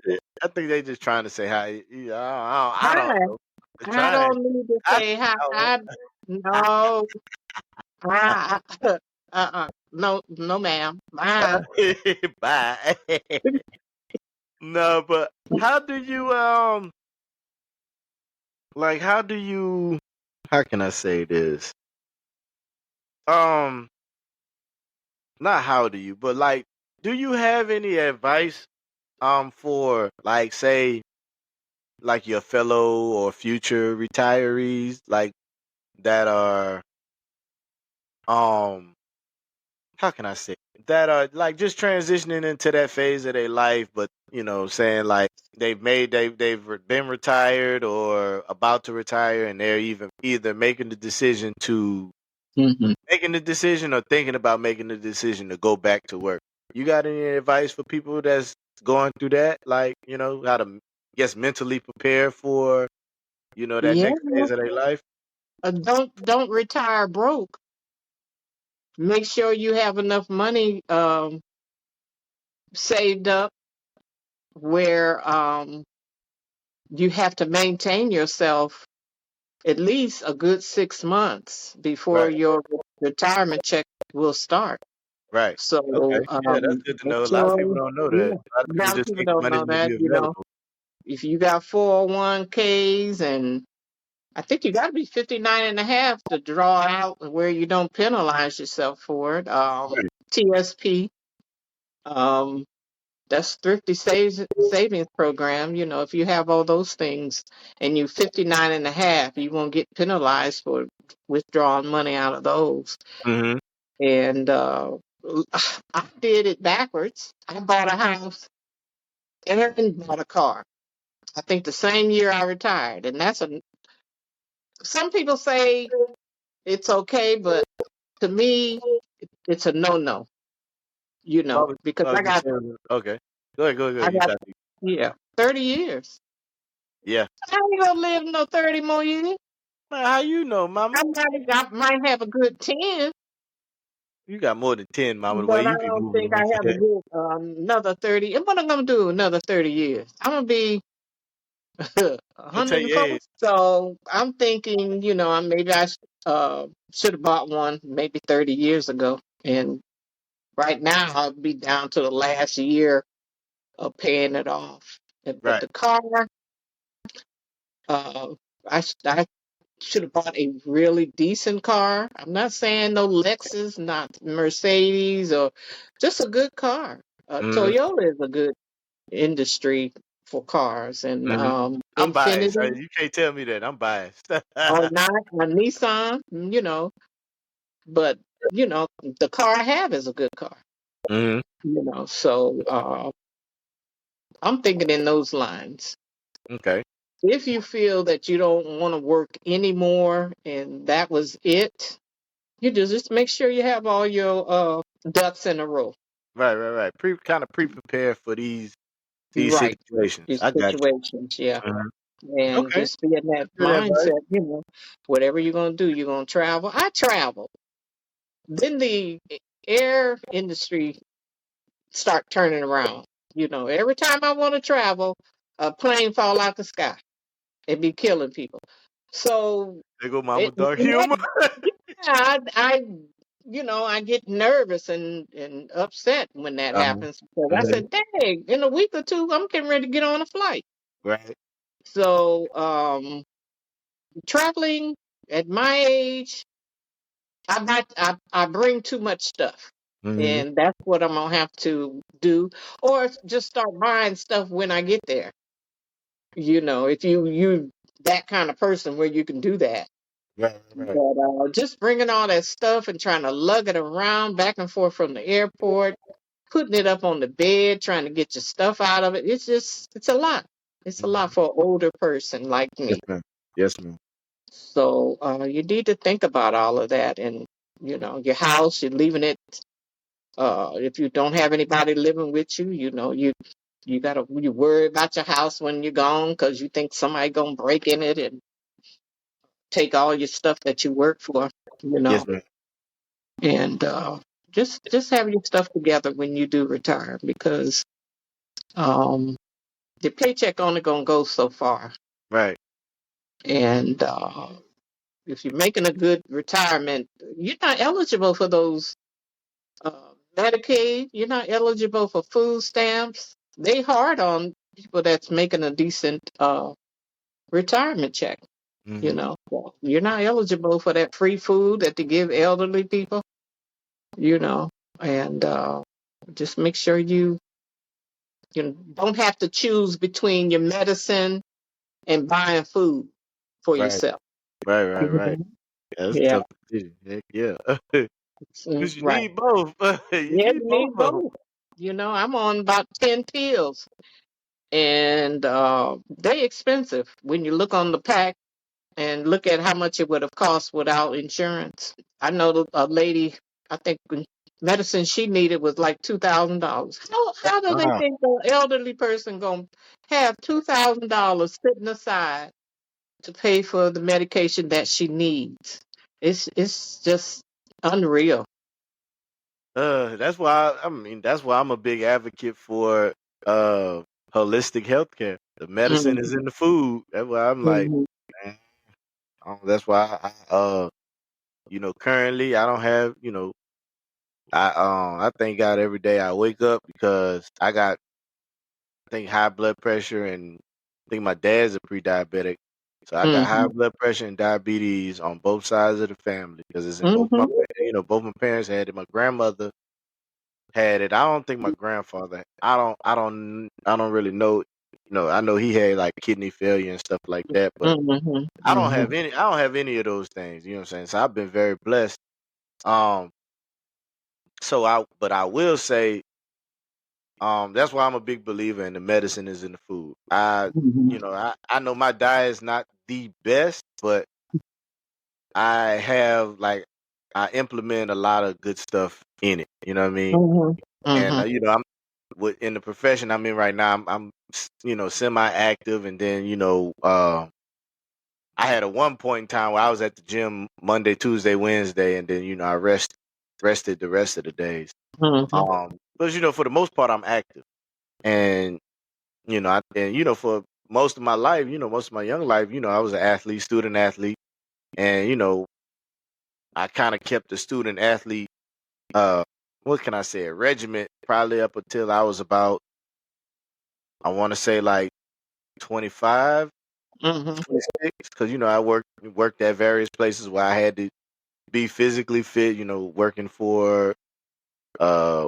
I think they just trying to say hi. Yeah, I don't hi. know. They're I trying. don't need to I say hi. don't No, I, no, no, ma'am. Bye. know. Bye. No, but how do you like how can I say this? Um Not how do you, but like do you have any advice for like say like your fellow or future retirees like that are um how can I say that are like just transitioning into that phase of their life, but saying like they've been retired or about to retire, and they're even either making the decision to Hmm. making the decision or thinking about making the decision to go back to work. You got any advice for people that's going through that? Like, how to, guess, mentally prepare for, that Yeah. next phase of their life? Don't retire broke. Make sure you have enough money saved up where you have to maintain yourself at least a good 6 months before Right, your retirement check will start. right. Okay. So Yeah, that's good to make know. A lot of people sure, don't know yeah, that. A lot of a people lot of just people think the don't money's know gonna that, be available. if you got 401ks, and I think you got to be 59 and a half to draw out where you don't penalize yourself for it. Right. TSP, um, that's thrifty savings program. If you have all those things and you 59 and a half, you won't get penalized for withdrawing money out of those. Mm-hmm. And I did it backwards. I bought a house and bought a car. I think the same year I retired, and some people say it's okay, but to me, it's a no. Because Oh, you saying okay. Go ahead, go ahead, go I ahead. You got, got me. yeah, 30 years. Yeah. I ain't gonna live no 30 more years. Man, how you know, Mama? I might have a good 10, You got more than 10, Mama, the way but I you be don't think moving. I have a good another 30. And what I'm gonna do another 30 years? I'm gonna be Don't tell your 104. age. So I'm thinking, maybe I should have bought one maybe 30 years ago. And right now I'll be down to the last year of paying it off. But Right. the car, uh, I should have bought a really decent car. I'm not saying no Lexus, not Mercedes, or just a good car. Mm-hmm. Toyota is a good industry for cars, and Mm-hmm. I'm biased. Infinity You can't tell me that. I'm biased. or not a Nissan, but the car I have is a good car. Mm-hmm. So I'm thinking in those lines. Okay. If you feel that you don't want to work anymore and that was it, you just make sure you have all your ducks in a row. Right, right, right. Kind of pre-prepare for these Right. situations. These I got situations, yeah. you. And Okay. just be in that Good advice. mindset, whatever you're going to do, you're going to travel. I travel. Then the air industry start turning around. Every time I want to travel, a plane fall out the sky and be killing people. So There go Mama it, Dark and that, Humor. yeah, I get nervous and upset when that um, happens because I mhm. said, dang, in a week or two, I'm getting ready to get on a flight. Right. So, traveling at my age, I bring too much stuff. Mm-hmm. And that's what I'm gonna have to do, or just start buying stuff when I get there. If you that kind of person where you can do that. Right, right, right. But just bringing all that stuff and trying to lug it around back and forth from the airport, putting it up on the bed, trying to get your stuff out of it. It's a lot. It's a lot Mhm. for an older person like Yes, me. ma'am. Yes, ma'am. So you need to think about all of that, and your house, you're leaving it. If you don't have anybody living with you, you worry about your house when you're gone because you think somebody gonna break in it and take all your stuff that you work for. You Yes, know, ma'am. and just have your stuff together when you do retire because um, the paycheck only gonna go so far, Right. and if you're making a good retirement, you're not eligible for those Medicaid. You're not eligible for food stamps. They hard on people that's making a decent retirement check. Mm-hmm. Well, you're not eligible for that free food that they give elderly people. You know, and just make sure you don't have to choose between your medicine and buying food for Right. yourself. Right, right, right. Mhm. Yeah, that's a Yeah, tough decision. Heck yeah. Because you right. need both. You Yeah, need you both need of them. both. I'm on about 10 pills, and they expensive when you look on the pack. and look at how much it would have cost without insurance. I know a lady, I think medicine she needed was like $2,000. How do they Wow. think the elderly person gonna have $2,000 sitting aside to pay for the medication that she needs? It's just unreal. That's why that's why I'm a big advocate for uh holistic healthcare. The medicine is in the food. That's why I'm like, Mm-hmm. man, that's why currently I don't have, I thank God every day I wake up because I got I think high blood pressure, and I think my dad's a pre-diabetic. So I got high Mm-hmm. blood pressure and diabetes on both sides of the family because it's in both Mm-hmm. both my parents had it. My grandmother had it. I don't think my grandfather. I don't really know. I know he had like kidney failure and stuff like that, but Mm-hmm. I don't Mm-hmm. have any. I don't have any of those things. You know what I'm saying? So I've been very blessed. Um. But I will say, that's why I'm a big believer in the medicine is in the food. Mm-hmm. I know my diet is not the best, but I have like I implement a lot of good stuff in it. You know what I mean? Mm-hmm. And Mm-hmm. I'm in the profession I'm in right now. I'm semi-active, and then I had a one point in time where I was at the gym Monday, Tuesday, Wednesday, and then I rested the rest of the days. Mm-hmm. But for the most part, I'm active, and for most of my life, most of my young life, I was an athlete, student athlete, and I kind of kept the student athlete, uh, what can I say, a regiment probably up until I was about, I want to say like 25, Mm-hmm. 26, because I worked at various places where I had to be physically fit.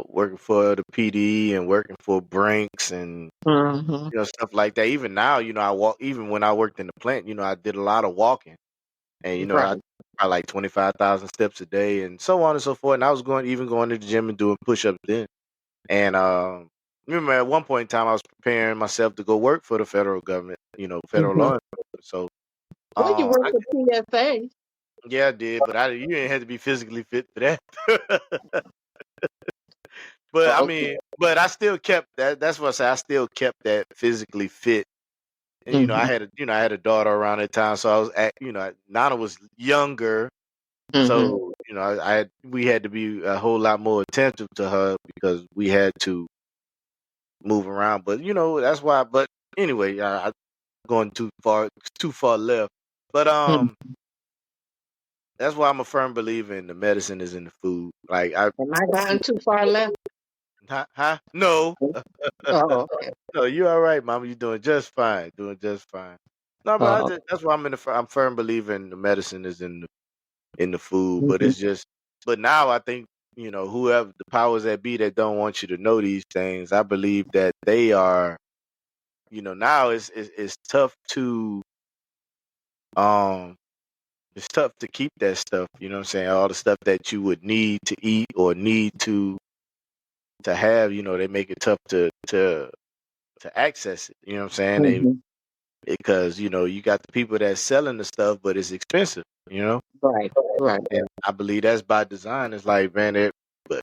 Working for the PD and working for Brinks and Mm-hmm. stuff like that. Even now, I walk. Even when I worked in the plant, I did a lot of walking, and Right. I like 25,000 steps a day, and so on and so forth. And I was going to the gym and doing push-ups then. And remember at one point in time, I was preparing myself to go work for the federal government. Federal Mm-hmm. law enforcement. So Well, you work I, for PSA. yeah, I did, but you didn't have to be physically fit for that. But I Oh, mean, but I still kept that. That's what I say. I still kept that physically fit. And okay. I had a daughter around that time, so I was Nana was younger, Mm-hmm. so we had to be a whole lot more attentive to her because we had to move around. But that's why. But anyway, I going too far left. But Mm-hmm. that's why I'm a firm believer in the medicine is in the food. Like Am I going too far left? huh? No, Oh, okay. no, you're all right, Mama. You're doing just fine. Doing just fine. No, but Oh, that's why I'm firm believer in the medicine is in the food. But mm-hmm. it's just, but now I think whoever the powers that be that don't want you to know these things, I believe that they are. Now it's tough to um it's tough to keep that stuff. You know what I'm saying? All the stuff that you would need to eat or need to have. They make it tough to access it. You know what I'm saying? Mm-hmm. Because you got the people that's selling the stuff, but it's expensive. Right. Right. And I believe that's by design. It's like, man, but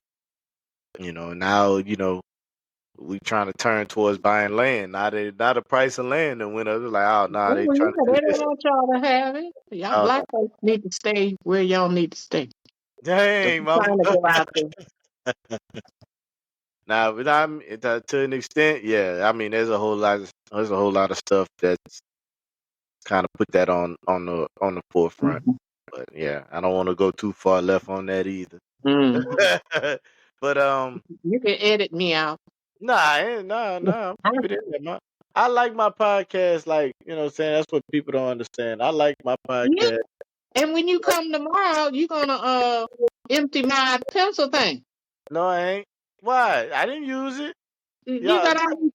now we trying to turn towards buying land. Now the price of land and went up. It's like, oh no, Oh, they well, trying yeah, to do they don't this. want y'all to have it. Y'all Oh black folks need to stay where y'all need to stay. Don't dang, be mama. trying to go out there. Now, but to an extent, yeah. I mean, there's a whole lot of stuff that's kind of put that on the forefront. Mm-hmm. But yeah, I don't want to go too far left on that either. Mm. But You can edit me out. nah, I'm keep it in there. I like my podcast, like, what I'm saying, that's what people don't understand. I like my Yeah. podcast. And when you come tomorrow, you're gonna empty my pencil thing. No, I ain't. Why? I didn't use it. You Y'all, got all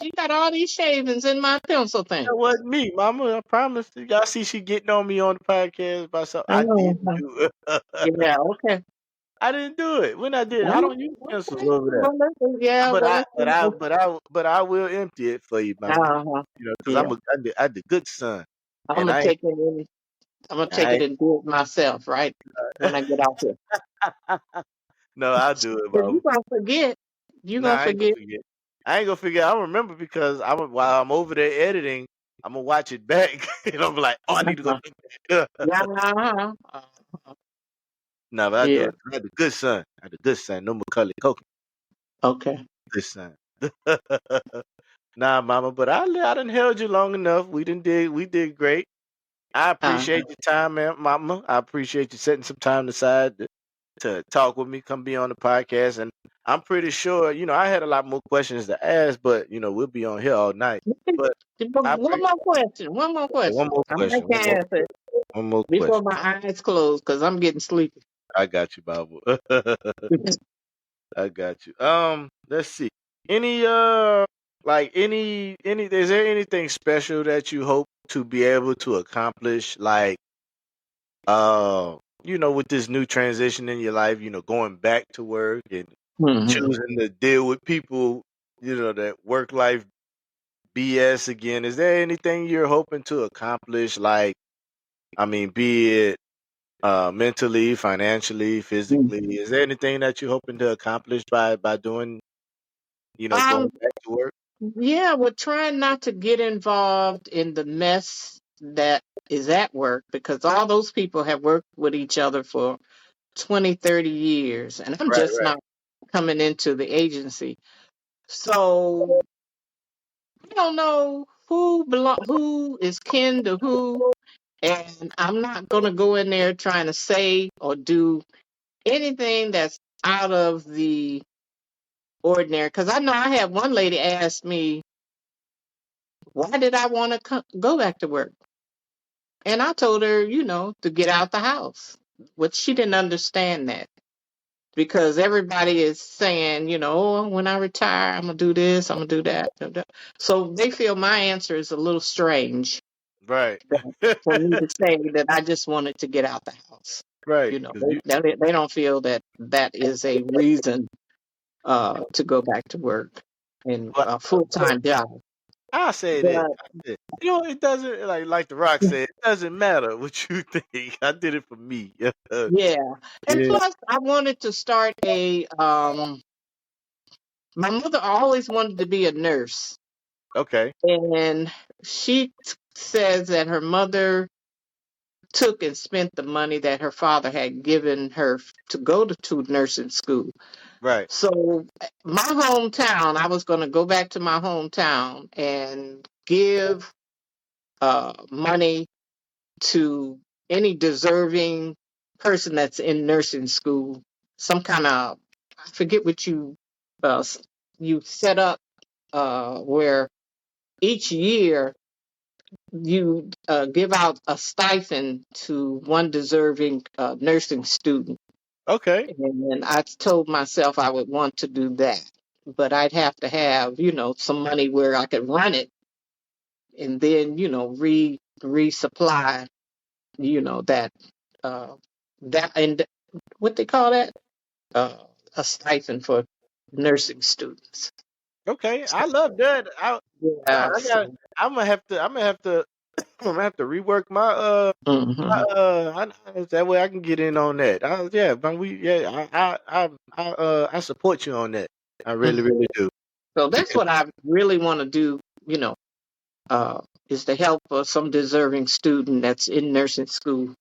you got all these shavings in my pencil thing. that wasn't me, Mama. I promise. Y'all see she getting on me on the podcast about something I didn't Uh-huh. do. Yeah, okay. I didn't do it. When I did, I don't use pencils Okay. over there. Well, listen, yeah, But well, I, but I, listen. but I will empty it for you, Mama. Uh-huh. Because Yeah, I the good son, I'm and gonna I ain't. take it in. I'm gonna take I it and do it myself, right? When I get out here. no, I'll do it, 'Cause you Mama. gonna forget. You Nah, gonna I ain't gonna forget. forget. I ain't gonna forget. I remember because while I'm over there editing, I'm gonna watch it back, and I'm like, oh, I need to go. Uh-huh. Yeah. Uh-huh. No, but I do Yeah. it. I had a good son. I had a good son. No Macaulay Culkin. Okay. Good son. Nah, Mama, but I done held you long enough. We did great. I Uh-huh. appreciate your time, man, Mama. I appreciate you setting some time aside to talk with me, come be on the podcast. And I'm pretty sure, I had a lot more questions to ask, but we'll be on here all night. But I One more question. One more one question. more I might question. answer it One more before question. my eyes close because I'm getting sleepy. I got you, Bible. I got you. Let's see. Any like any is there anything special that you hope to be able to accomplish like with this new transition in your life, going back to work and Hmm. choosing to deal with people, that work life BS again. Is there anything you're hoping to accomplish like I mean be it mentally, financially, physically? Is there anything that you're hoping to accomplish by doing, Um, going back to work? yeah, we're trying not to get involved in the mess that is at work because all those people have worked with each other for 20, 30 years, and I'm Right, just right. not coming into the agency. So I don't know who is kin to who, and I'm not going to go in there trying to say or do anything that's out of the ordinary. Because I know I had one lady ask me, why did I want to go back to work? And I told her, to get out the house. But she didn't understand that because everybody is saying, oh, when I retire, I'm going to do this, I'm going to do that. So they feel my answer is a little strange Right. for me to say that I just wanted to get out the house. Right. Because you They don't feel that that is a reason to go back to work in but, a full but time job. I say this. But I said, it doesn't like the Rock said, it doesn't matter what you think. I did it for me. yeah, and Yeah. plus I wanted to start a. My mother always wanted to be a nurse, Okay. and she says that her mother took and spent the money that her father had given her to go to nursing school. Right. So my hometown, I was going to go back to my hometown and give money to any deserving person that's in nursing school. Some kind of, I forget what uh, you set up where each year you give out a stipend to one deserving nursing student. Okay. And I told myself I would want to do that, but I'd have to have, some money where I could run it and then, resupply, that, uh, and what they call that, uh, a stipend for nursing students. Okay. I love that. Yeah. I got. I'm gonna have to. I'm gonna have to. I'm gonna have to rework my Hmm. that way I can get in on that. Yeah, but I support you on that. I really, really do. So that's Because what I really want to do, uh, is to help some deserving student that's in nursing school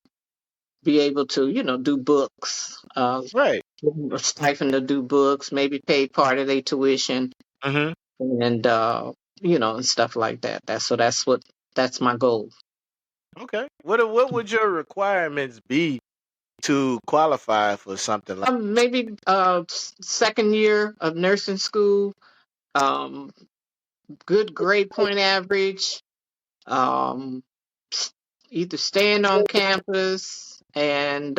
be able to, do books, right. a stipend to do books, maybe pay part of their tuition Hmm. and, and stuff like that. That's my goal. Okay. What would your requirements be to qualify for something like? Maybe second year of nursing school, um, good grade point average, um, either staying on campus and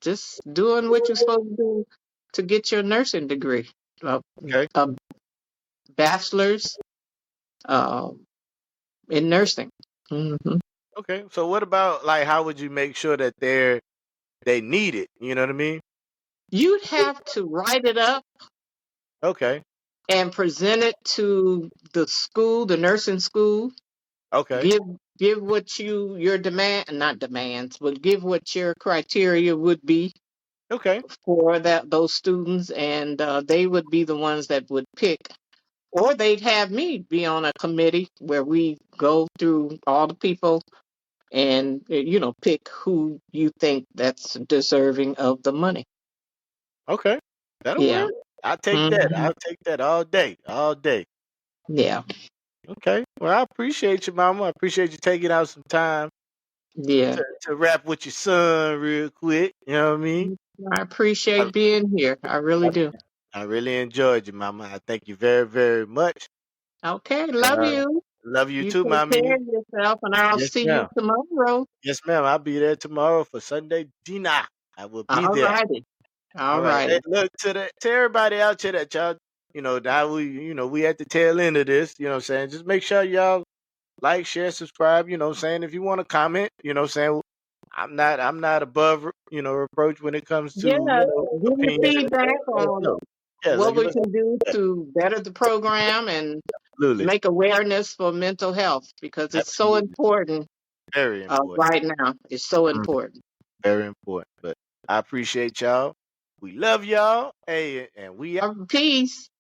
just doing what you're supposed to do to get your nursing degree, uh, Okay. a bachelor's uh, in nursing. Hmm. Okay. So what about like how would you make sure that they need it? You know what I mean? You'd have to write it up Okay. and present it to the school, the nursing school. Okay. Give give what your not demands, but give what your criteria would be Okay. for those students, and they would be the ones that would pick, or they'd have me be on a committee where we go through all the people and pick who you think that's deserving of the money. Okay. That'll Yeah. work. I'll take that. Hmm. I'll take that all day. All day. Yeah. Okay. Well, I appreciate you, Mama. I appreciate you taking out some time Yeah. to rap with your son real quick. You know what I mean? I appreciate being here. I really I, do. I really enjoyed you, Mama. I thank you very, very much. Okay. And Love you. love you You too, take Mommy. care of yourself, and I'll Yes, see you ma'am. tomorrow. Yes, ma'am. I'll be there tomorrow for Sunday dinner. I will be All there. righty. All All right. Hey, righty. look to everybody out there that y'all, now we at the tail end of this. You know what I'm saying? Just make sure y'all like, share, subscribe. You know what I'm saying? If you want to comment, you know what I'm saying? I'm not above reproach when it comes to Yeah. Give me opinions and feedback everything. Let us on know. Yeah, what give we us can do to better the program and absolutely, make awareness for mental health, because it's so absolutely, important very important. right now. It's so Mm, important. very important. But I appreciate y'all. We love y'all. Hey, and we Peace.